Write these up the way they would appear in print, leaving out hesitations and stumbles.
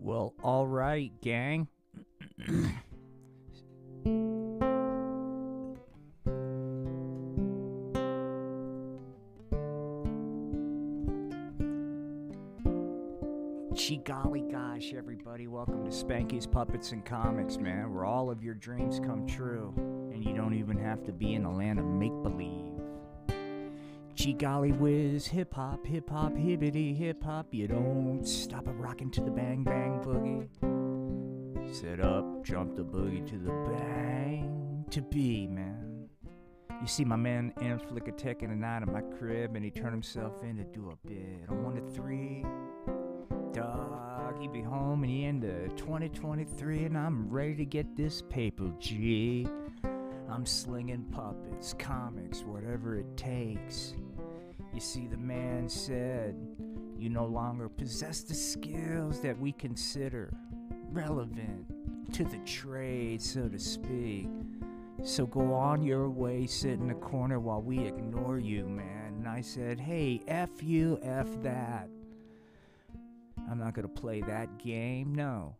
Well, all right, gang. Golly gosh, everybody. Welcome to Spanky's Puppets and Comics, man, where all of your dreams come true, and you don't even have to be in the land of make-believe. Golly whiz, hip-hop, hip-hop, hibbity, hip-hop. You don't stop a rockin' to the bang-bang boogie. Set up, jump the boogie to the bang. To be, man. You see my man Flick a taking a night at my crib, and he turned himself in to do a bit on 1 to 3. Dog, he be home and he into 2023, and I'm ready to get this paper, G. I'm slinging puppets, comics, whatever it takes. You see, the man said, you no longer possess the skills that we consider relevant to the trade, so to speak. So go on your way, sit in the corner while we ignore you, man. And I said, hey, F you, F that. I'm not going to play that game, no.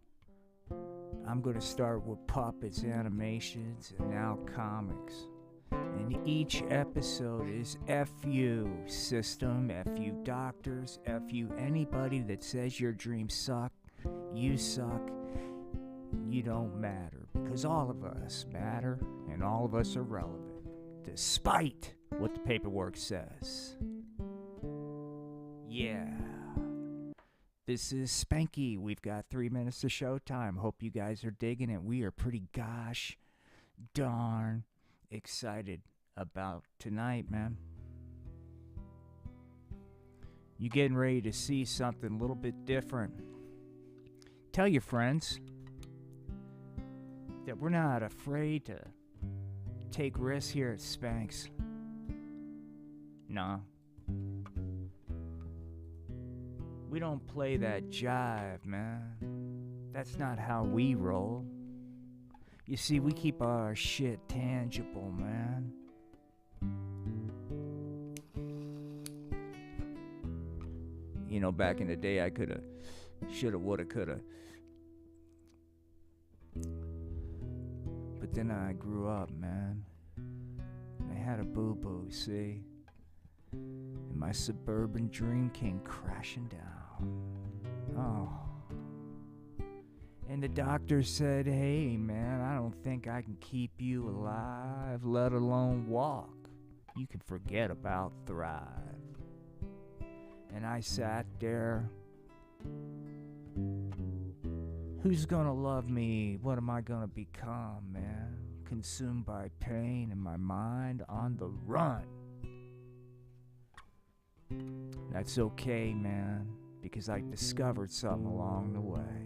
I'm going to start with puppets, animations, and now comics. And each episode is F-U system, F-U doctors, F-U anybody that says your dreams suck, you suck, you don't matter. Because all of us matter, and all of us are relevant, despite what the paperwork says. Yeah. This is Spanky. We've got 3 minutes to showtime. Hope you guys are digging it. We are pretty gosh darn excited about tonight, man. You getting ready to see something a little bit different. Tell your friends that we're not afraid to take risks here at Spanks. Nah. We don't play that jive, man. That's not how we roll. You see, we keep our shit tangible, man. You know, back in the day, I coulda, shoulda, woulda, coulda. But then I grew up, man. And I had a boo-boo, see? And my suburban dream came crashing down. Oh. And the doctor said, hey, man, I don't think I can keep you alive, let alone walk. You can forget about thrive. And I sat there. Who's gonna love me? What am I gonna become, man? Consumed by pain in my mind, on the run. That's okay, man, because I discovered something along the way.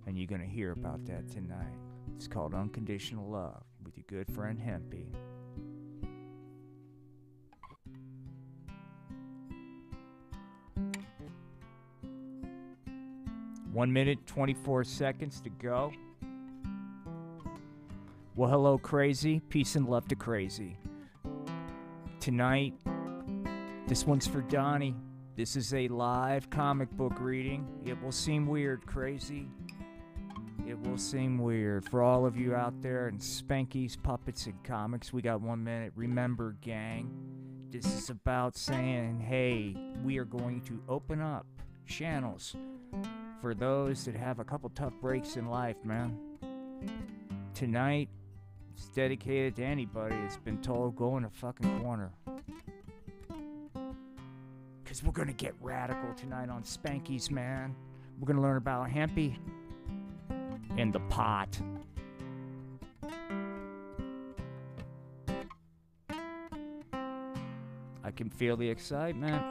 And you're gonna hear about that tonight. It's called Unconditional Love with your good friend Hempy. One minute, 24 seconds to go. Well, hello, crazy. Peace and love to crazy. Tonight, this one's for Donnie. This is a live comic book reading. It will seem weird, crazy. It will seem weird. For all of you out there in Spanky's Puppets and Comics, we got 1 minute. Remember, gang, this is about saying, hey, we are going to open up channels for those that have a couple tough breaks in life, man. Tonight, it's dedicated to anybody that's been told, go in a fucking corner. Because we're going to get radical tonight on Spanky's, man. We're going to learn about Hempy and the pot. I can feel the excitement.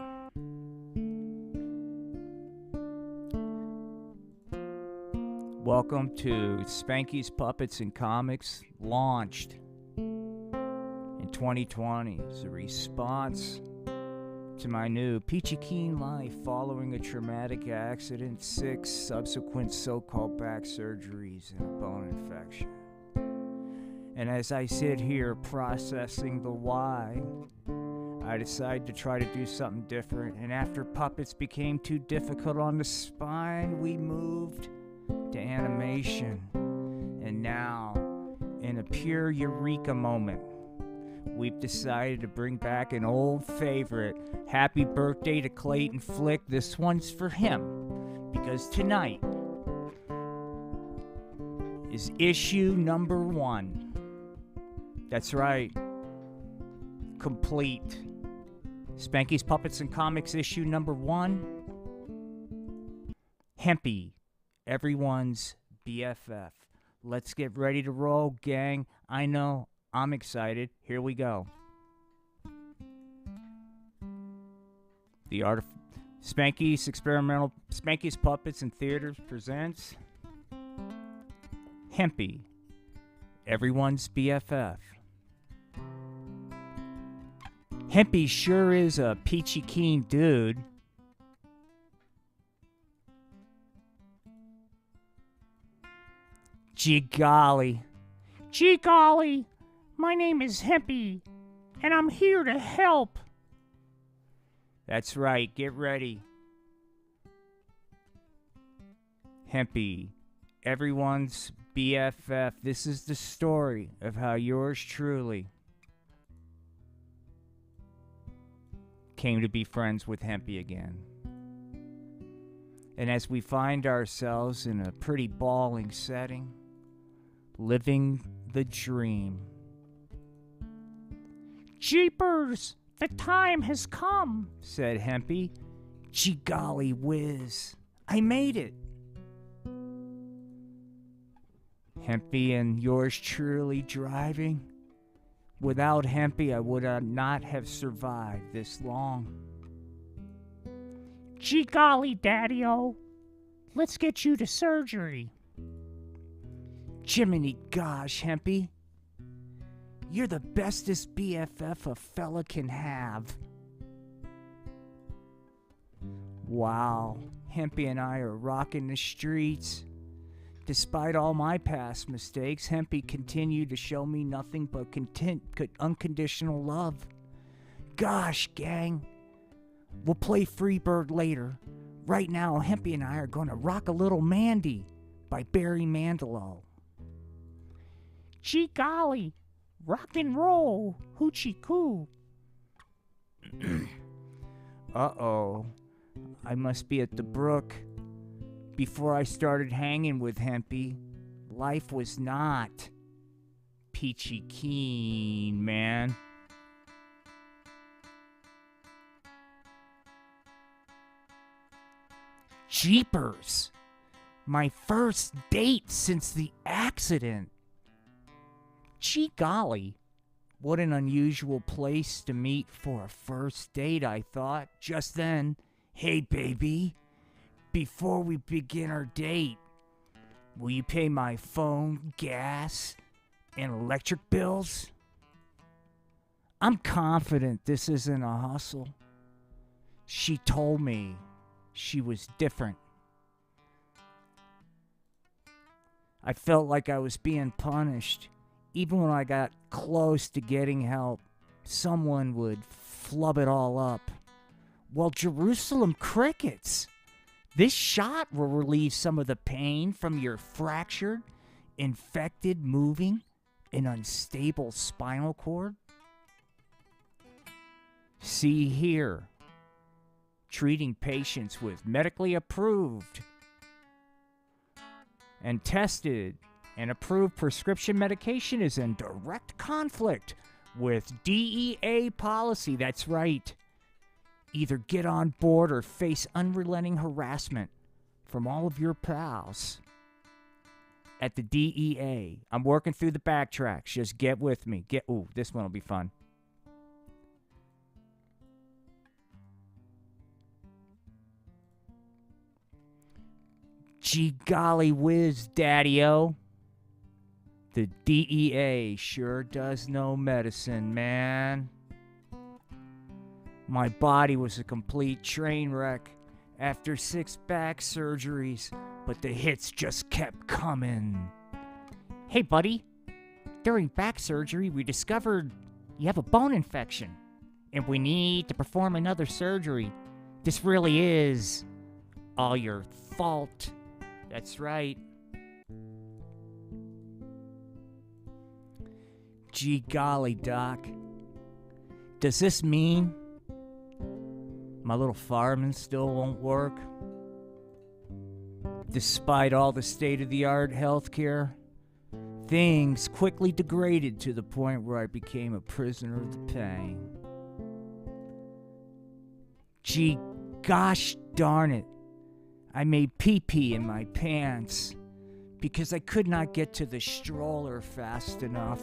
Welcome to Spanky's Puppets and Comics, launched in 2020 as a response to my new peachy keen life following a traumatic accident, 6 subsequent so-called back surgeries, and a bone infection. And as I sit here processing the why, I decided to try to do something different, and after puppets became too difficult on the spine, we moved to animation. And now, in a pure eureka moment, we've decided to bring back an old favorite. Happy birthday to Clayton Flick. This one's for him, because tonight is issue number 1. That's right. Complete. Spanky's Puppets and Comics issue number 1. Hempy, everyone's BFF. Let's get ready to roll, gang. I know, I'm excited. Here we go. The art of Spanky's Puppets and Theaters presents Hempy, everyone's BFF. Hempy sure is a peachy keen dude. Gee golly. Gee golly, my name is Hempy, and I'm here to help. That's right, get ready. Hempy, everyone's BFF. This is the story of how yours truly came to be friends with Hempy again. And as we find ourselves in a pretty bawling setting, living the dream. Jeepers, the time has come, said Hempy. Gee golly whiz, I made it. Hempy and yours truly driving. Without Hempy, I would not have survived this long. Gee golly, Daddy-o, let's get you to surgery. Jiminy gosh, Hempy, you're the bestest BFF a fella can have. Wow, Hempy and I are rocking the streets. Despite all my past mistakes, Hempy continued to show me nothing but unconditional love. Gosh, gang, we'll play Freebird later. Right now, Hempy and I are going to rock a little Mandy by Barry Manilow. Gee golly, rock and roll, hoochie coo. Uh-oh, I must be at the brook. Before I started hanging with Hempy, life was not peachy keen, man. Jeepers! My first date since the accident. Gee golly, what an unusual place to meet for a first date, I thought. Just then, hey baby, before we begin our date, will you pay my phone, gas, and electric bills? I'm confident this isn't a hustle. She told me she was different. I felt like I was being punished. Even when I got close to getting help, someone would flub it all up. Well, Jerusalem crickets. This shot will relieve some of the pain from your fractured, infected, moving, and unstable spinal cord. See here, treating patients with medically approved and tested and approved prescription medication is in direct conflict with DEA policy. That's right. Either get on board or face unrelenting harassment from all of your pals at the DEA. I'm working through the backtracks. Just get with me. Ooh, this one will be fun. Gee golly whiz, Daddy-o. The DEA sure does know medicine, man. My body was a complete train wreck after 6 back surgeries, but the hits just kept coming. Hey, buddy. During back surgery, we discovered you have a bone infection. and we need to perform another surgery. This really is all your fault. That's right. Gee golly, Doc. Does this mean my little fireman still won't work? Despite all the state-of-the-art healthcare, things quickly degraded to the point where I became a prisoner of the pain. Gee gosh darn it. I made pee-pee in my pants because I could not get to the stroller fast enough.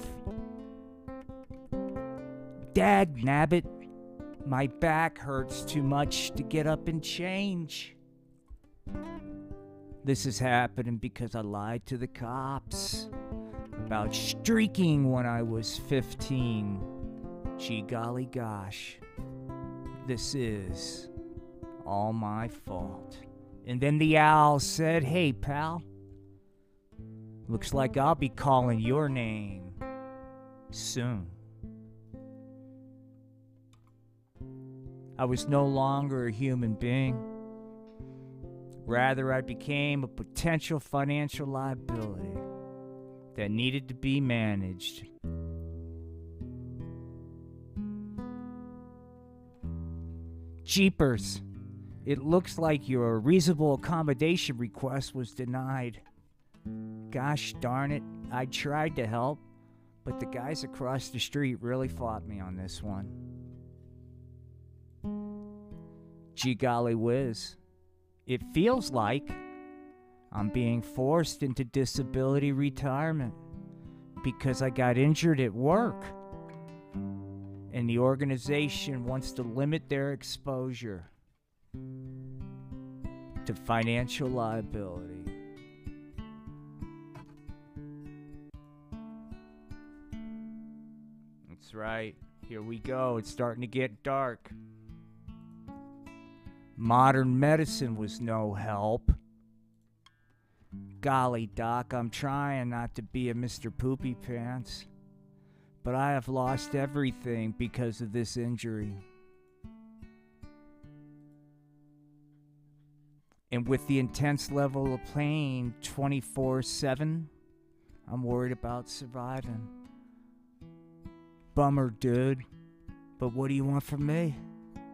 Dag nabbit, my back hurts too much to get up and change. This is happening because I lied to the cops about streaking when I was 15. Gee golly gosh, this is all my fault. And then the owl said, hey pal, looks like I'll be calling your name soon. I was no longer a human being. Rather, I became a potential financial liability that needed to be managed. Jeepers, it looks like your reasonable accommodation request was denied. Gosh darn it, I tried to help, but the guys across the street really fought me on this one. Gee golly whiz, it feels like I'm being forced into disability retirement because I got injured at work, and the organization wants to limit their exposure to financial liability. That's right, here we go, it's starting to get dark. Modern medicine was no help. Golly, Doc, I'm trying not to be a Mr. Poopy Pants, but I have lost everything because of this injury. And with the intense level of pain 24/7, I'm worried about surviving. Bummer, dude. But what do you want from me?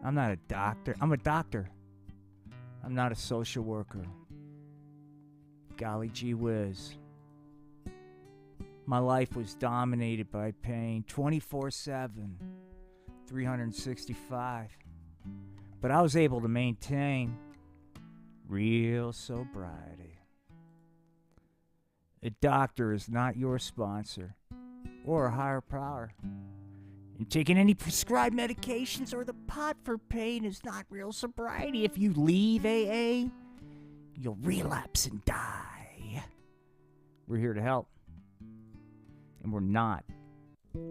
I'm not a doctor. I'm a doctor. I'm not a social worker. Golly gee whiz. My life was dominated by pain 24/7, 365. But I was able to maintain real sobriety. A doctor is not your sponsor or a higher power. And taking any prescribed medications or the pot for pain is not real sobriety. If you leave AA, you'll relapse and die. We're here to help. And we're not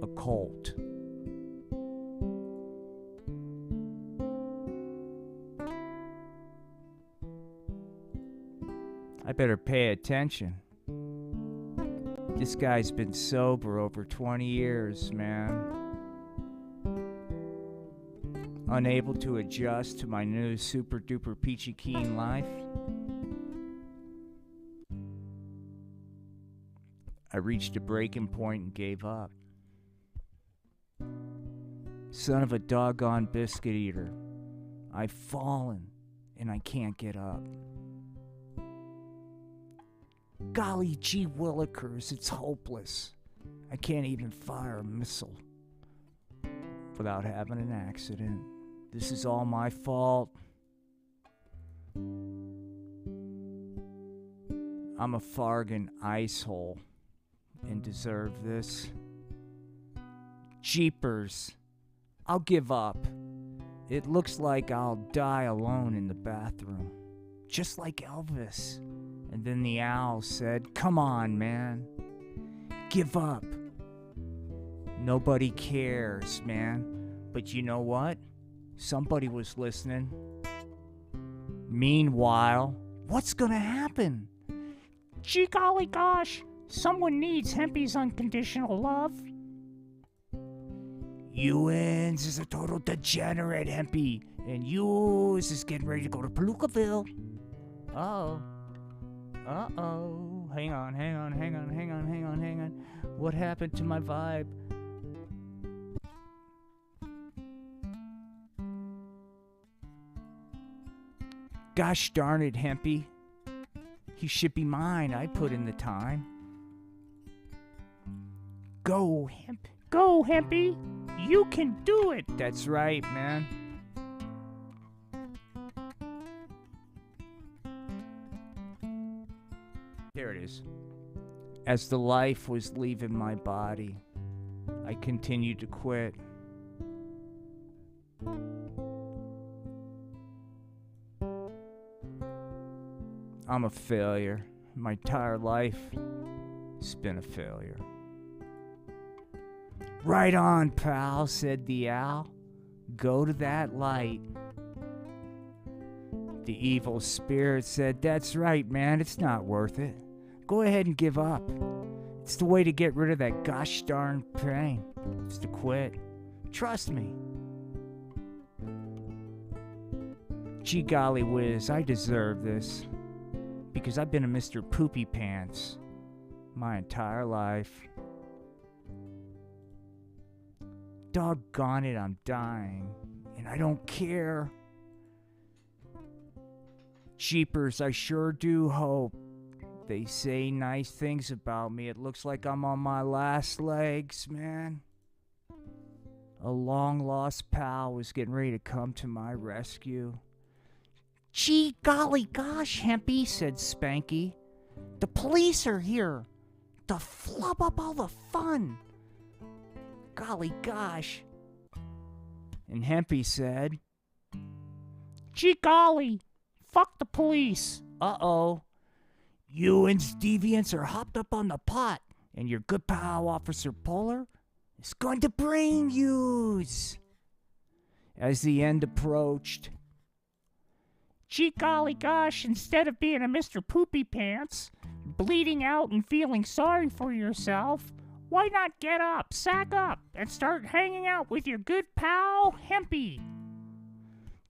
a cult. I better pay attention. This guy's been sober over 20 years, man. Unable to adjust to my new super duper peachy keen life. I reached a breaking point and gave up. Son of a doggone biscuit eater. I've fallen and I can't get up. Golly gee willikers, it's hopeless. I can't even fire a missile without having an accident. This is all my fault. I'm a Fargan ice hole and deserve this. Jeepers, I'll give up. It looks like I'll die alone in the bathroom, just like Elvis. And then the owl said, come on, man. Give up. Nobody cares, man. But you know what? Somebody was listening. Meanwhile, what's gonna happen? Gee golly gosh, someone needs Hempy's unconditional love. Ewins is a total degenerate, Hempy. And Hughes is getting ready to go to Palookaville. Uh-oh. Uh-oh. Hang on. What happened to my vibe? Gosh darn it, Hempy. He should be mine. I put in the time. Go, Hempy. You can do it. That's right, man. There it is. As the life was leaving my body, I continued to quit. I'm a failure. My entire life has been a failure. Right on, pal, said the owl. Go to that light. The evil spirit said, that's right, man, it's not worth it. Go ahead and give up. It's the way to get rid of that gosh darn pain. It's to quit. Trust me. Gee golly whiz, I deserve this. Because I've been a Mr. Poopy Pants my entire life. Doggone it, I'm dying. And I don't care. Jeepers, I sure do hope. They say nice things about me. It looks like I'm on my last legs, man. A long-lost pal was getting ready to come to my rescue. Gee golly gosh, Hempy, said Spanky. The police are here to flub up all the fun. Golly gosh. And Hempy said, gee golly, fuck the police. Uh-oh. You and deviants are hopped up on the pot, and your good pal, Officer Polar, is going to brain yous. As the end approached, gee golly gosh, instead of being a Mr. Poopy Pants, bleeding out and feeling sorry for yourself, why not get up, sack up, and start hanging out with your good pal, Hempy?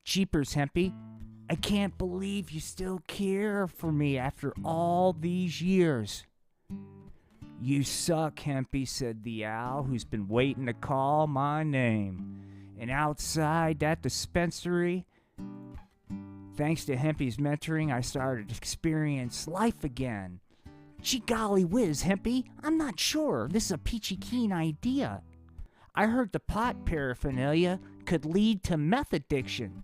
Jeepers, Hempy, I can't believe you still care for me after all these years. You suck, Hempy, said the owl, who's been waiting to call my name. And outside that dispensary, thanks to Hempy's mentoring, I started to experience life again. Gee golly whiz, Hempy, I'm not sure. This is a peachy keen idea. I heard the pot paraphernalia could lead to meth addiction.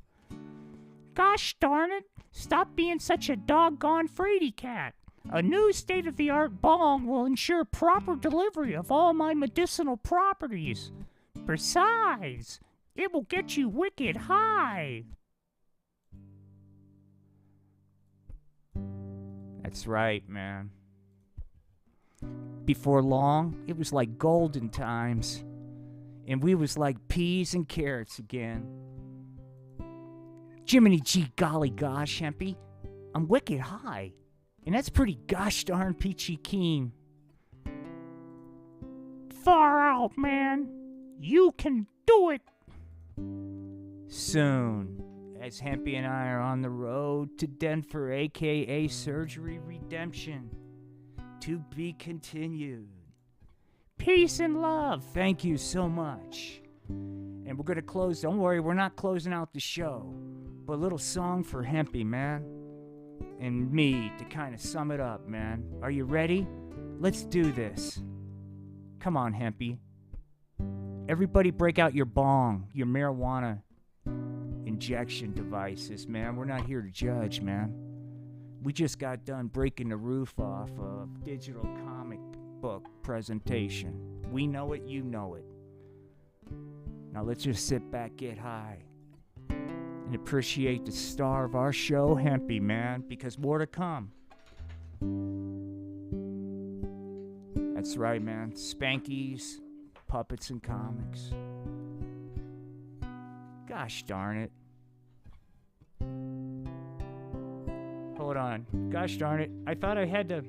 Gosh darn it, stop being such a doggone fraidy cat. A new state-of-the-art bong will ensure proper delivery of all my medicinal properties. Besides, it will get you wicked high. That's right, man. Before long, it was like golden times. And we was like peas and carrots again. Jiminy gee golly gosh, Hempy, I'm wicked high. And that's pretty gosh darn peachy keen. Far out, man. You can do it. Soon, as Hempy and I are on the road to Denver, aka Surgery Redemption. To be continued. Peace and love. Thank you so much. And we're going to close. Don't worry, we're not closing out the show. But a little song for Hempy, man. And me to kind of sum it up, man. Are you ready? Let's do this. Come on, Hempy. Everybody break out your bong, your marijuana injection devices, man. We're not here to judge, man. We just got done breaking the roof off a digital comic book presentation. We know it, you know it. Now let's just sit back, get high, and appreciate the star of our show, Hempy, man, because more to come. That's right, man. Spankies, puppets, and comics. Gosh darn it. Hold on. Gosh darn it. I thought I had to...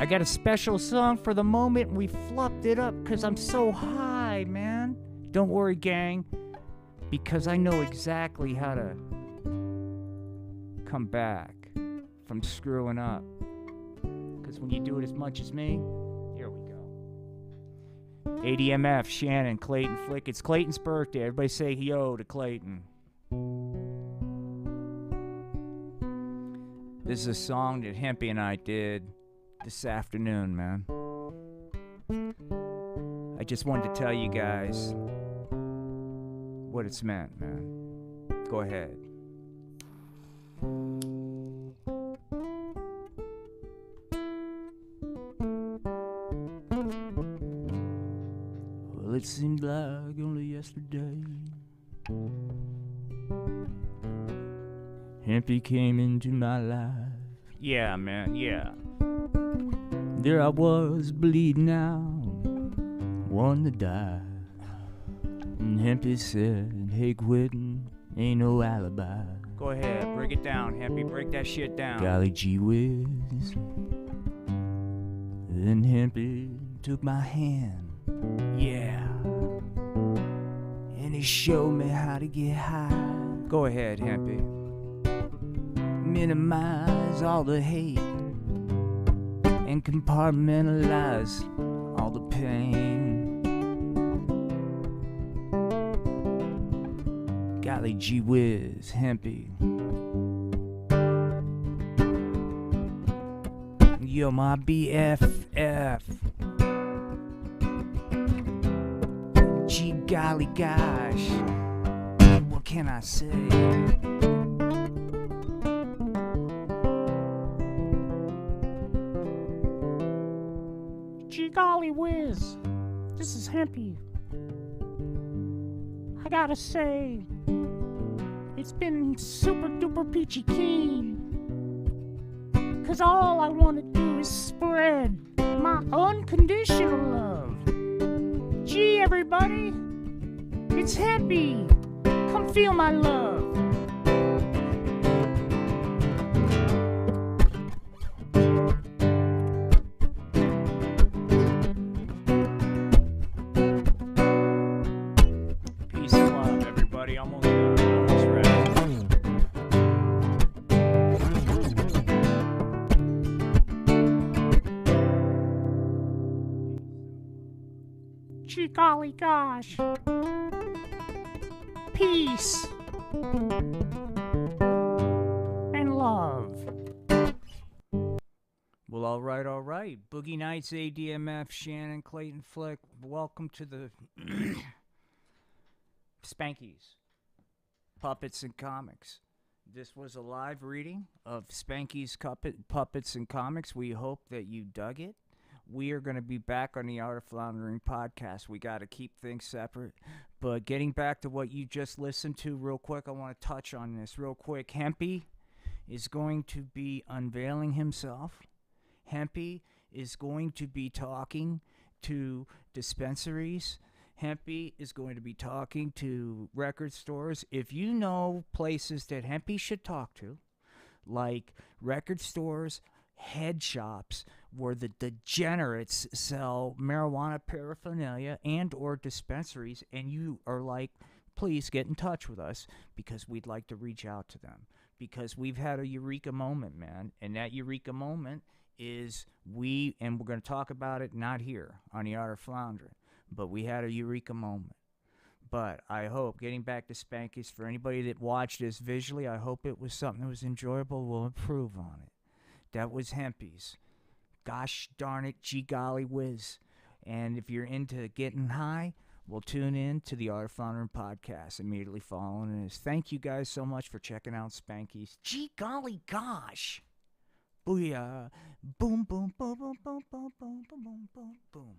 I got a special song for the moment we fluffed it up because I'm so high, man. Don't worry, gang, because I know exactly how to come back from screwing up. Because when you do it as much as me, here we go. ADMF, Shannon, Clayton, Flick. It's Clayton's birthday. Everybody say yo to Clayton. This is a song that Hempy and I did this afternoon, man. I just wanted to tell you guys what it's meant, man. Go ahead. Well, it seemed like only yesterday Hempy came into my life. Yeah, man, yeah. There I was, bleeding out, wanting to die. And Hempy said, hey, quitting ain't no alibi. Go ahead, break it down, Hempy, break that shit down. Golly gee whiz. Then Hempy took my hand, yeah, and he showed me how to get high. Go ahead, Hempy. Minimize all the hate and compartmentalize all the pain. Golly gee whiz, Hempy. You're my BFF. Gee golly gosh, what can I say? Gee golly whiz, this is Hempy. I gotta say, it's been super duper peachy keen. 'Cause all I wanna do is spread my unconditional love. Gee everybody, it's Hempy. Come feel my love. Peace and love, everybody. Almost ready. Gee golly gosh. Peace and love. Well, all right. Boogie Nights, ADMF, Shannon, Clayton, Flick. Welcome to the Spankies, Puppets and Comics. This was a live reading of Spanky's Puppets and Comics. We hope that you dug it. We are going to be back on the Art of Floundering podcast. We got to keep things separate. But getting back to what you just listened to real quick, I want to touch on this real quick. Hempy is going to be unveiling himself. Hempy is going to be talking to dispensaries. Hempy is going to be talking to record stores. If you know places that Hempy should talk to, like record stores, head shops, where the degenerates sell marijuana paraphernalia and or dispensaries, and you are like, please get in touch with us because we'd like to reach out to them. Because we've had a eureka moment, man, and that eureka moment is and we're going to talk about it not here on the Art of Floundering, but we had a eureka moment. But I hope, getting back to Spankies, for anybody that watched this visually, I hope it was something that was enjoyable. We'll improve on it. That was Hempy's. Gosh darn it, gee golly whiz. And if you're into getting high, we'll tune in to the Art of Floundering podcast immediately following this. Thank you guys so much for checking out Spanky's. Gee golly gosh. Booyah. Boom, boom, boom, boom, boom, boom, boom, boom, boom, boom.